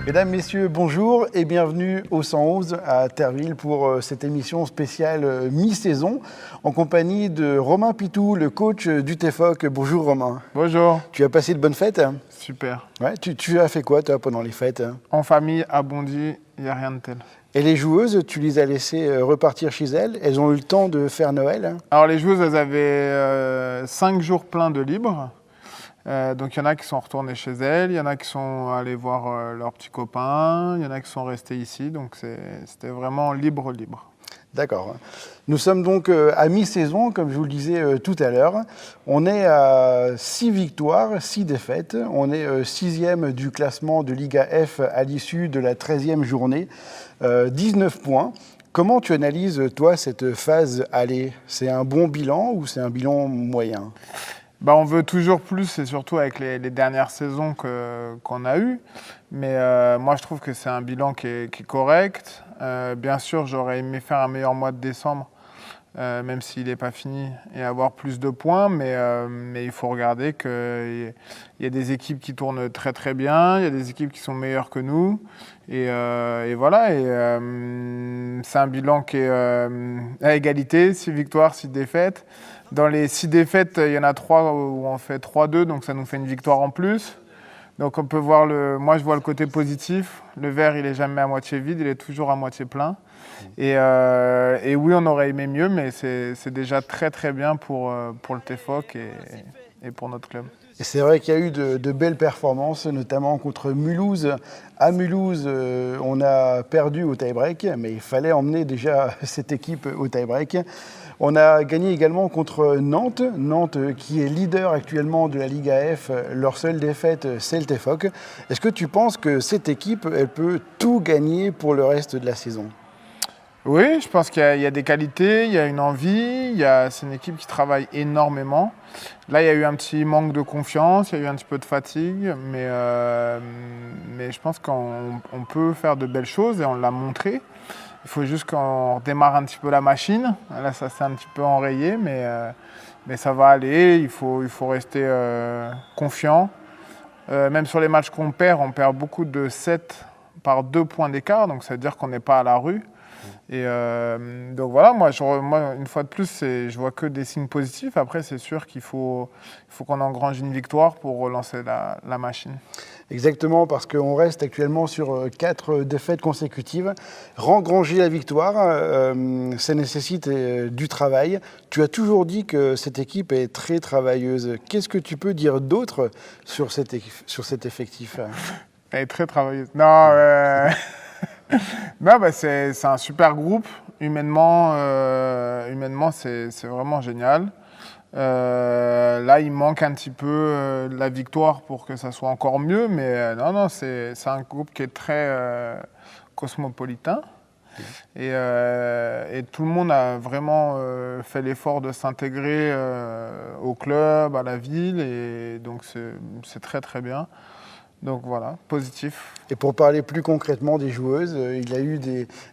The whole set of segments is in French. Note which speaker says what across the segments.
Speaker 1: Mesdames, Messieurs, bonjour et bienvenue au 111 à Terville pour cette émission spéciale mi-saison en compagnie de Romain Pitou, le coach du TEFOC. Bonjour Romain.
Speaker 2: Bonjour.
Speaker 1: Tu as passé de bonnes fêtes?
Speaker 2: Super.
Speaker 1: Ouais, tu as fait quoi toi pendant les fêtes?
Speaker 2: En famille, à Bondy, il n'y a rien de tel.
Speaker 1: Et les joueuses, tu les as laissées repartir chez elles? Elles ont eu le temps de faire Noël?
Speaker 2: Alors les joueuses, elles avaient 5 jours pleins de libre. Donc il y en a qui sont retournées chez elles, il y en a qui sont allés voir leurs petits copains, il y en a qui sont restés ici. Donc c'était vraiment libre.
Speaker 1: D'accord. Nous sommes donc à mi-saison, comme je vous le disais tout à l'heure. On est à 6 victoires, 6 défaites. On est 6e du classement de Liga F à l'issue de la 13e journée. 19 points. Comment tu analyses, toi, cette phase aller? C'est un bon bilan ou c'est un bilan moyen?
Speaker 2: On veut toujours plus, et surtout avec les dernières saisons qu'on a eues. Mais moi, je trouve que c'est un bilan qui est correct. Bien sûr, j'aurais aimé faire un meilleur mois de décembre, même s'il n'est pas fini, et avoir plus de points. Mais il faut regarder qu'il y a des équipes qui tournent très très bien, il y a des équipes qui sont meilleures que nous. Et voilà, c'est un bilan qui est à égalité, 6 victoires, 6 défaites. Dans les 6 défaites, il y en a 3 où on fait 3-2, donc ça nous fait une victoire en plus. Donc on peut voir moi je vois le côté positif. Le verre, il est jamais à moitié vide, il est toujours à moitié plein. Et oui, on aurait aimé mieux, mais c'est déjà très très bien pour le TEFOC et pour notre club.
Speaker 1: Et c'est vrai qu'il y a eu de belles performances, notamment contre Mulhouse. À Mulhouse, on a perdu au tie-break, mais il fallait emmener déjà cette équipe au tie-break. On a gagné également contre Nantes. Nantes qui est leader actuellement de la Liga F. Leur seule défaite, c'est le TEFOC. Est-ce que tu penses que cette équipe, elle peut tout gagner pour le reste de la saison ?
Speaker 2: Oui, je pense qu'il y a des qualités, il y a une envie, c'est une équipe qui travaille énormément. Là, il y a eu un petit manque de confiance, il y a eu un petit peu de fatigue, mais je pense qu'on peut faire de belles choses et on l'a montré. Il faut juste qu'on redémarre un petit peu la machine. Là, ça s'est un petit peu enrayé, mais ça va aller. Il faut rester confiant. Même sur les matchs qu'on perd, on perd beaucoup de 7 par 2 points d'écart, donc ça veut dire qu'on n'est pas à la rue. Et donc voilà, moi, une fois de plus, je vois que des signes positifs. Après, c'est sûr qu'il faut qu'on engrange une victoire pour relancer la machine.
Speaker 1: Exactement, parce qu'on reste actuellement sur 4 défaites consécutives. Rengranger la victoire, ça nécessite du travail. Tu as toujours dit que cette équipe est très travailleuse. Qu'est-ce que tu peux dire d'autre sur cet effectif?
Speaker 2: Elle est très travailleuse. Non, non, c'est un super groupe. Humainement, c'est vraiment génial. Là, il manque un petit peu de la victoire pour que ça soit encore mieux. Mais non, c'est un groupe qui est très cosmopolitain. Et tout le monde a vraiment fait l'effort de s'intégrer au club, à la ville. Et donc, c'est très, très bien. Donc voilà, positif.
Speaker 1: Et pour parler plus concrètement des joueuses, il y a eu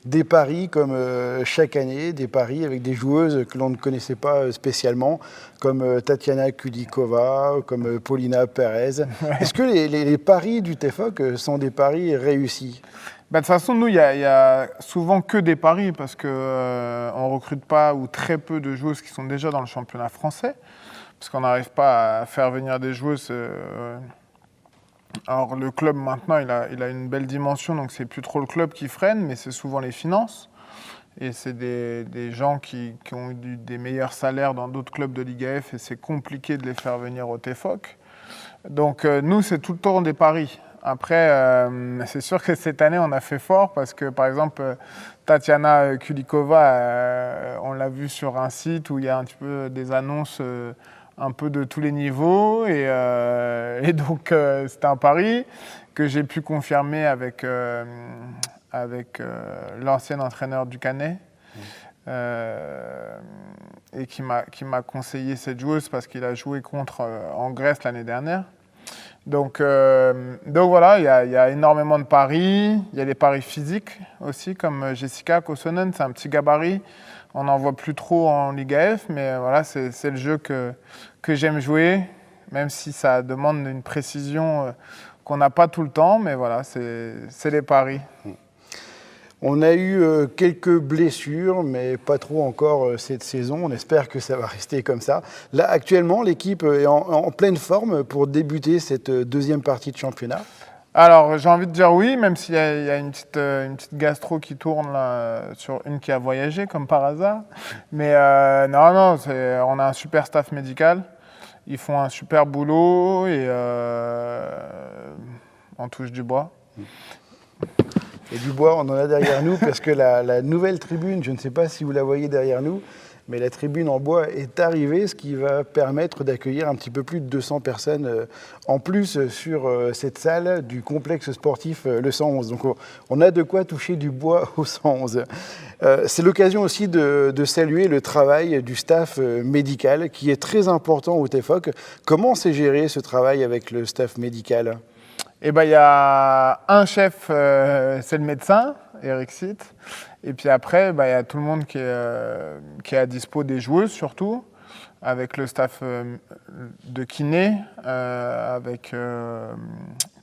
Speaker 1: des paris comme chaque année, des paris avec des joueuses que l'on ne connaissait pas spécialement, comme Tatiana Kulikova, comme Paulina Perez. Est-ce que les paris du TEFOC sont des paris réussis?
Speaker 2: De toute façon, nous, il y a souvent que des paris parce qu'on ne recrute pas ou très peu de joueuses qui sont déjà dans le championnat français, parce qu'on n'arrive pas à faire venir des joueuses... Alors le club maintenant, il a une belle dimension, donc c'est plus trop le club qui freine, mais c'est souvent les finances. Et c'est des gens qui ont eu des meilleurs salaires dans d'autres clubs de Liga F et c'est compliqué de les faire venir au TEFOC. Donc nous, c'est tout le temps des paris. Après, c'est sûr que cette année, on a fait fort parce que, par exemple, Tatiana Kulikova, on l'a vu sur un site où il y a un petit peu des annonces un peu de tous les niveaux. Et donc, c'était un pari que j'ai pu confirmer avec l'ancien entraîneur du Canet. Et qui m'a conseillé cette joueuse parce qu'il a joué contre en Grèce l'année dernière. Donc voilà, il y a énormément de paris. Il y a des paris physiques aussi, comme Jessica Kosonen, c'est un petit gabarit. On n'en voit plus trop en Liga F, mais voilà, c'est le jeu que j'aime jouer, même si ça demande une précision qu'on n'a pas tout le temps, mais voilà, c'est les paris.
Speaker 1: On a eu quelques blessures, mais pas trop encore cette saison. On espère que ça va rester comme ça. Là, actuellement, l'équipe est en pleine forme pour débuter cette deuxième partie de championnat.
Speaker 2: Alors, j'ai envie de dire oui, même s'il y a une petite gastro qui tourne là, sur une qui a voyagé, comme par hasard. Mais non, on a un super staff médical. Ils font un super boulot et on touche du bois.
Speaker 1: Et du bois, on en a derrière nous parce que la nouvelle tribune, je ne sais pas si vous la voyez derrière nous, mais la tribune en bois est arrivée, ce qui va permettre d'accueillir un petit peu plus de 200 personnes en plus sur cette salle du complexe sportif le 111. Donc on a de quoi toucher du bois au 111. C'est l'occasion aussi de saluer le travail du staff médical qui est très important au TEFOC. Comment s'est géré ce travail avec le staff médical ?
Speaker 2: Eh ben, il y a un chef, c'est le médecin, Eric Sitt. Et puis après, il y a tout le monde qui est à dispo des joueuses surtout, avec le staff de kiné, avec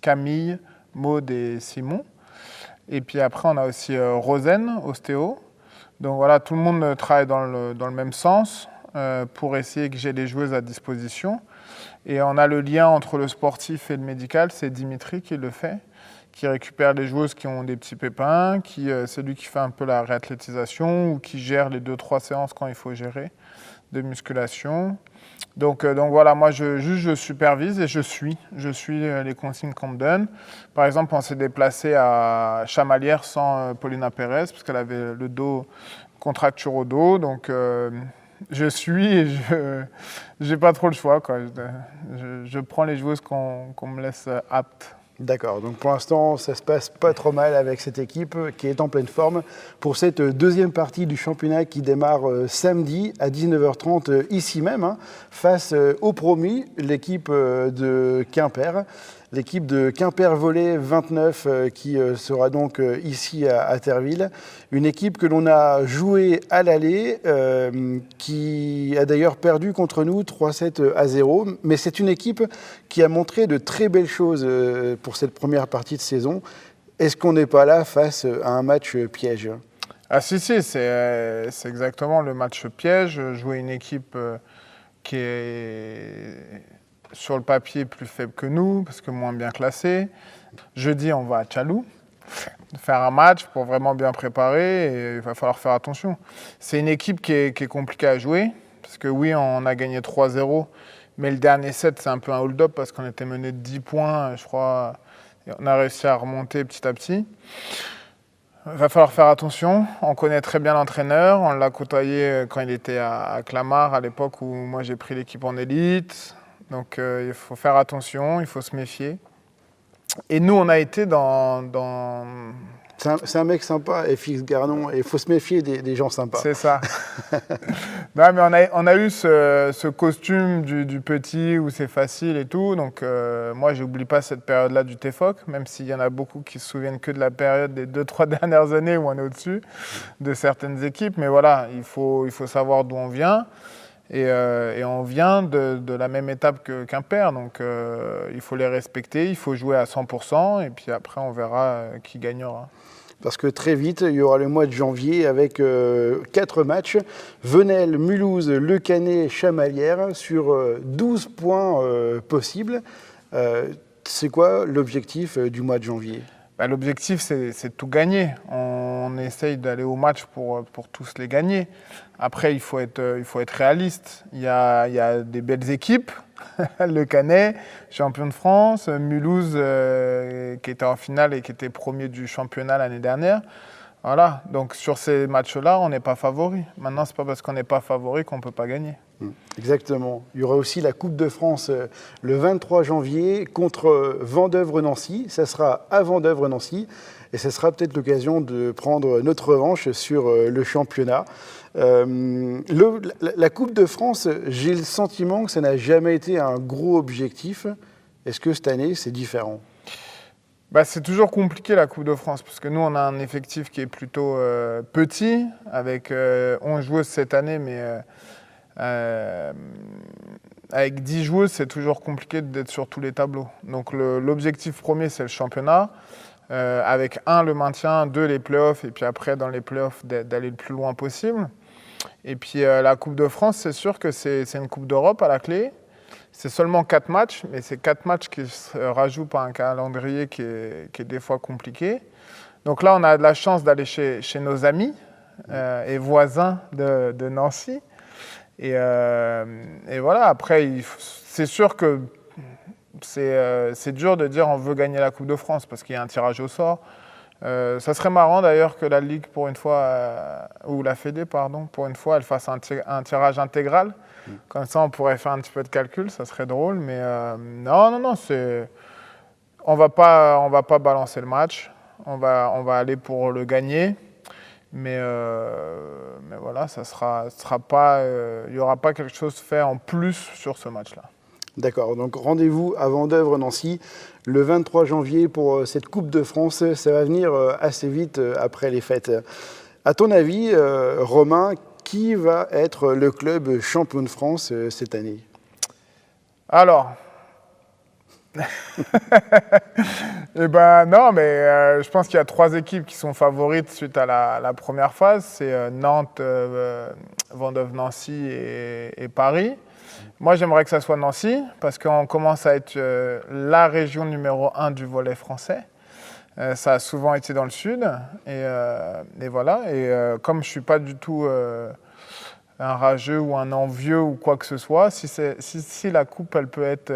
Speaker 2: Camille, Maud et Simon. Et puis après, on a aussi Rosen, ostéo. Donc voilà, tout le monde travaille dans le même sens pour essayer que j'ai les joueuses à disposition. Et on a le lien entre le sportif et le médical, c'est Dimitri qui le fait, qui récupère les joueuses qui ont des petits pépins, c'est lui qui fait un peu la réathlétisation ou qui gère les 2-3 séances quand il faut gérer de musculation. Donc voilà, moi je supervise et je suis les consignes qu'on me donne. Par exemple, on s'est déplacé à Chamalières sans Paulina Pérez parce qu'elle avait le dos, contracture au dos, donc je suis et je n'ai pas trop le choix, quoi. Je prends les joueuses qu'on me laisse aptes.
Speaker 1: D'accord, donc pour l'instant, ça se passe pas trop mal avec cette équipe qui est en pleine forme pour cette deuxième partie du championnat qui démarre samedi à 19h30 ici même, face au promu, l'équipe de Quimper. L'équipe de Quimper Volley 29 qui sera donc ici à Terville. Une équipe que l'on a jouée à l'aller, qui a d'ailleurs perdu contre nous 3-7-0. Mais c'est une équipe qui a montré de très belles choses pour cette première partie de saison. Est-ce qu'on n'est pas là face à un match piège ?
Speaker 2: Ah si, c'est exactement le match piège. Jouer une équipe qui est sur le papier plus faible que nous, parce que moins bien classé. Jeudi, on va à Tchalou faire un match pour vraiment bien préparer et il va falloir faire attention. C'est une équipe qui est compliquée à jouer, parce que oui, on a gagné 3-0, mais le dernier set, c'est un peu un hold-up parce qu'on était mené de 10 points, je crois, et on a réussi à remonter petit à petit. Il va falloir faire attention. On connaît très bien l'entraîneur. On l'a côtoyé quand il était à Clamart, à l'époque où moi j'ai pris l'équipe en élite. Donc il faut faire attention, il faut se méfier. Et nous, on a été dans...
Speaker 1: C'est un mec sympa, FX Garnon, et il faut se méfier des gens sympas.
Speaker 2: C'est ça. Non, mais on a eu ce costume du petit où c'est facile et tout. Donc moi, je n'oublie pas cette période-là du TEFOC, même s'il y en a beaucoup qui se souviennent que de la période des 2-3 dernières années où on est au-dessus de certaines équipes. Mais voilà, il faut savoir d'où on vient. Et on vient de la même étape que Quimper, donc il faut les respecter, il faut jouer à 100%, et puis après on verra qui gagnera.
Speaker 1: Parce que très vite, il y aura le mois de janvier avec 4 matchs. Venelle, Mulhouse, Le Canet, Chamalières, sur 12 points possibles. C'est quoi l'objectif du mois de janvier ?
Speaker 2: L'objectif, c'est de tout gagner. On essaye d'aller au match pour tous les gagner. Après, il faut être réaliste. Il y a des belles équipes. Le Canet, champion de France. Mulhouse, qui était en finale et qui était premier du championnat l'année dernière. Voilà. Donc, sur ces matchs-là, on n'est pas favori. Maintenant, ce n'est pas parce qu'on n'est pas favori qu'on ne peut pas gagner.
Speaker 1: Exactement. Il y aura aussi la Coupe de France le 23 janvier contre Vendeuvre-Nancy. Ça sera à Vendeuvre-Nancy et ce sera peut-être l'occasion de prendre notre revanche sur le championnat. La Coupe de France, j'ai le sentiment que ça n'a jamais été un gros objectif. Est-ce que cette année, c'est différent ?
Speaker 2: C'est toujours compliqué la Coupe de France, parce que nous, on a un effectif qui est plutôt petit, avec 11 joueuses cette année, mais avec 10 joueuses, c'est toujours compliqué d'être sur tous les tableaux. Donc l'objectif premier, c'est le championnat, avec le maintien, 2, les playoffs, et puis après, dans les playoffs, d'aller le plus loin possible. Et puis la Coupe de France, c'est sûr que c'est une Coupe d'Europe à la clé. C'est seulement 4 matchs, mais c'est 4 matchs qui se rajoutent à un calendrier qui est des fois compliqué. Donc là, on a de la chance d'aller chez nos amis et voisins de Nancy. Et voilà, après, c'est sûr que c'est dur de dire on veut gagner la Coupe de France parce qu'il y a un tirage au sort. Ça serait marrant d'ailleurs que la Ligue, pour une fois, ou la Fédé, pardon, pour une fois, elle fasse un tirage intégral. Comme ça, on pourrait faire un petit peu de calcul, ça serait drôle. Mais non, on va pas balancer le match. On va aller pour le gagner. Mais voilà, ça sera pas, il n'y aura pas quelque chose fait en plus sur ce match-là.
Speaker 1: D'accord, donc rendez-vous à Vendeuvre-Nancy le 23 janvier pour cette Coupe de France. Ça va venir assez vite après les fêtes. À ton avis, Romain, qui va être le club champion de France cette année?
Speaker 2: Alors, eh ben non, mais je pense qu'il y a 3 équipes qui sont favorites suite à la première phase. C'est Nantes, Vendeuvre-Nancy et Paris. Moi, j'aimerais que ça soit Nancy, parce qu'on commence à être la région numéro 1 du volley français. Ça a souvent été dans le sud. Et voilà. Et comme je ne suis pas du tout un rageux ou un envieux ou quoi que ce soit, si la coupe, elle peut être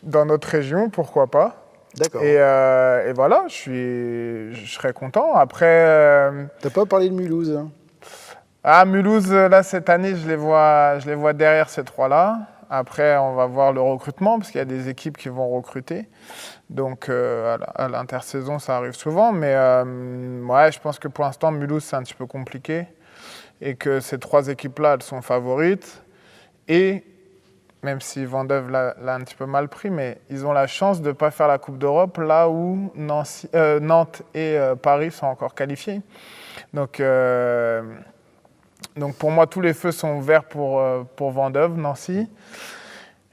Speaker 2: dans notre région, pourquoi pas.
Speaker 1: D'accord.
Speaker 2: Et voilà, je serais content. Après...
Speaker 1: Tu n'as pas parlé de Mulhouse, hein?
Speaker 2: Mulhouse, là, cette année, je les vois derrière ces 3-là. Après, on va voir le recrutement, parce qu'il y a des équipes qui vont recruter. Donc, à l'intersaison, ça arrive souvent. Mais ouais, je pense que pour l'instant, Mulhouse, c'est un petit peu compliqué. Et que ces 3 équipes-là, elles sont favorites. Et, même si Vendeuvre l'a un petit peu mal pris, mais ils ont la chance de ne pas faire la Coupe d'Europe, là où Nantes et Paris sont encore qualifiés. Donc pour moi, tous les feux sont ouverts pour Vendeuvre, Nancy.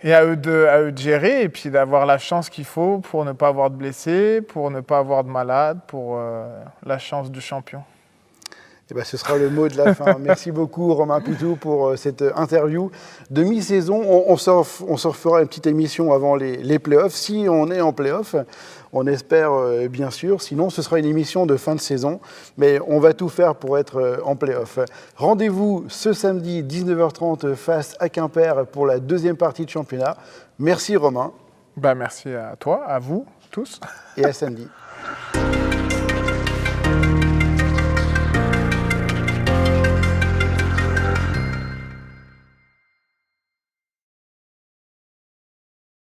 Speaker 2: Et à eux de gérer et puis d'avoir la chance qu'il faut pour ne pas avoir de blessés, pour ne pas avoir de malades, pour la chance du champion.
Speaker 1: Eh ben, ce sera le mot de la fin. Merci beaucoup Romain Pitou pour cette interview de mi-saison. On se refera une petite émission avant les playoffs. Si on est en playoffs, on espère bien sûr. Sinon, ce sera une émission de fin de saison. Mais on va tout faire pour être en playoffs. Rendez-vous ce samedi 19h30 face à Quimper pour la 2e partie de championnat. Merci Romain.
Speaker 2: Merci à toi, à vous tous.
Speaker 1: Et à samedi.